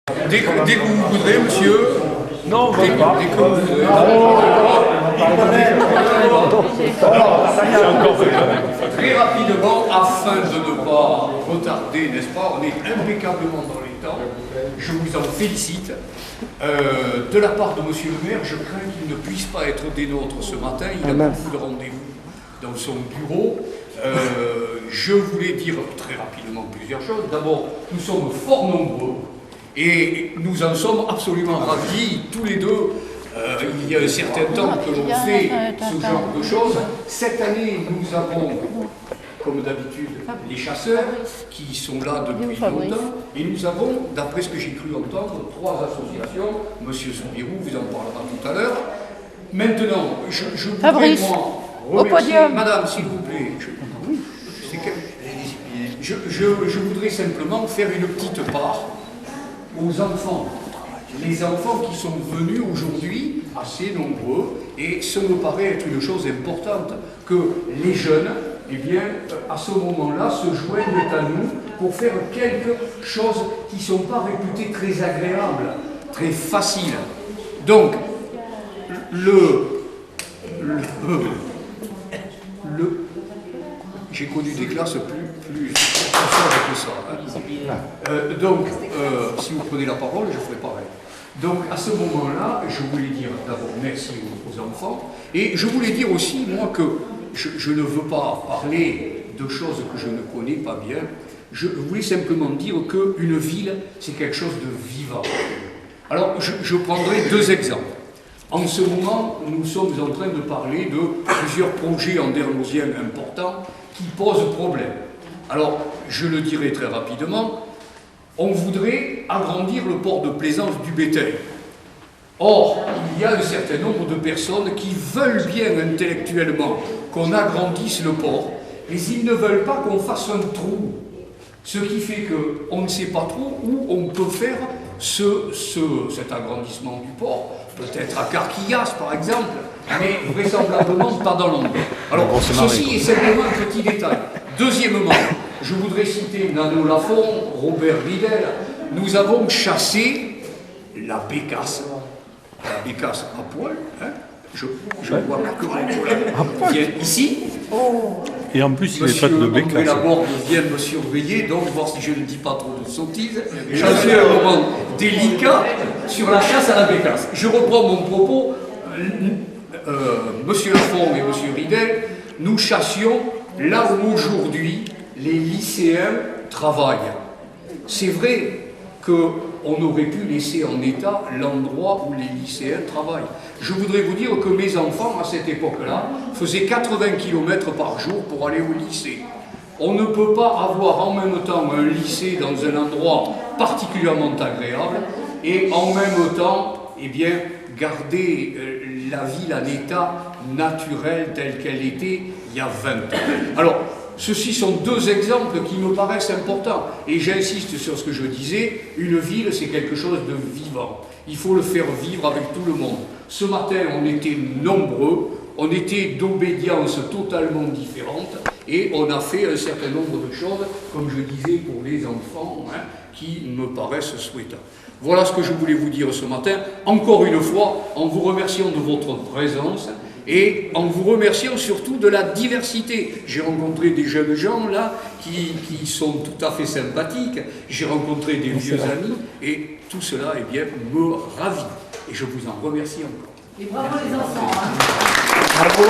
Dès que vous voudrez, monsieur. Non, on va pas. Dès que vous voudrez. Très rapidement, afin de ne pas retarder, n'est-ce pas, on est impeccablement dans les temps. Je vous en félicite. De la part de monsieur le maire, je crains qu'il ne puisse pas être des nôtres ce matin. Il a beaucoup de rendez-vous dans son bureau. Je voulais dire très rapidement plusieurs choses. D'abord, nous sommes fort nombreux et nous en sommes absolument ravis, tous les deux. Il y a un certain temps que l'on fait ce genre de choses. Cette année, nous avons, comme d'habitude, les chasseurs qui sont là depuis longtemps. Et nous avons, d'après ce que j'ai cru entendre, 3 associations. Monsieur Soubirou vous en parlera tout à l'heure. Maintenant, je voudrais moi remercier, madame, s'il vous plaît. Je voudrais simplement faire une petite part aux enfants. Les enfants qui sont venus aujourd'hui, assez nombreux, et ça me paraît être une chose importante, que les jeunes, eh bien, à ce moment-là, se joignent à nous pour faire quelque chose qui ne sont pas réputés très agréables, très faciles. Donc, j'ai connu des classes plus sages que ça. Donc, si vous prenez la parole, je ferai pareil. Donc, à ce moment-là, je voulais dire d'abord merci aux enfants, et je voulais dire aussi, moi, que je ne veux pas parler de choses que je ne connais pas bien. Je voulais simplement dire qu'une ville, c'est quelque chose de vivant. Alors, je prendrai 2 exemples. En ce moment, nous sommes en train de parler de plusieurs projets anderlosiens importants qui posent problème. Alors, je le dirai très rapidement, on voudrait agrandir le port de plaisance du bétail. Or, il y a un certain nombre de personnes qui veulent bien intellectuellement qu'on agrandisse le port, mais ils ne veulent pas qu'on fasse un trou. Ce qui fait qu'on ne sait pas trop où on peut faire cet agrandissement du port. Peut-être à Carquillas, par exemple, mais vraisemblablement pas dans l'ombre. Alors, ceci est simplement un petit détail. Deuxièmement, je voudrais citer Nano Lafont, Robert Ridel. Nous avons chassé la bécasse. La bécasse à poil, hein. Je vois que mon vient ici. Et en plus, il est pas de bécasse. Monsieur Laborde vient me surveiller, donc voir si je ne dis pas trop de sottises. J'en suis à un moment délicat sur la chasse à la bécasse. Je reprends mon propos. Monsieur Lafont et monsieur Ridel, nous chassions là où aujourd'hui les lycéens travaillent. C'est vrai qu'on aurait pu laisser en état l'endroit où les lycéens travaillent. Je voudrais vous dire que mes enfants, à cette époque-là, faisaient 80 km par jour pour aller au lycée. On ne peut pas avoir en même temps un lycée dans un endroit particulièrement agréable et en même temps, eh bien, garder la ville en état naturel tel qu'elle était il y a 20 ans. Alors, ceci sont 2 exemples qui me paraissent importants. Et j'insiste sur ce que je disais, une ville, c'est quelque chose de vivant. Il faut le faire vivre avec tout le monde. Ce matin, on était nombreux, on était d'obédiences totalement différentes, et on a fait un certain nombre de choses, comme je disais, pour les enfants, hein, qui me paraissent souhaitables. Voilà ce que je voulais vous dire ce matin, encore une fois, en vous remerciant de votre présence, et en vous remerciant surtout de la diversité. J'ai rencontré des jeunes gens là qui sont tout à fait sympathiques, j'ai rencontré des vieux amis, et tout cela eh bien, me ravit. Et je vous en remercie encore. Et bravo les enfants. Hein. Bravo.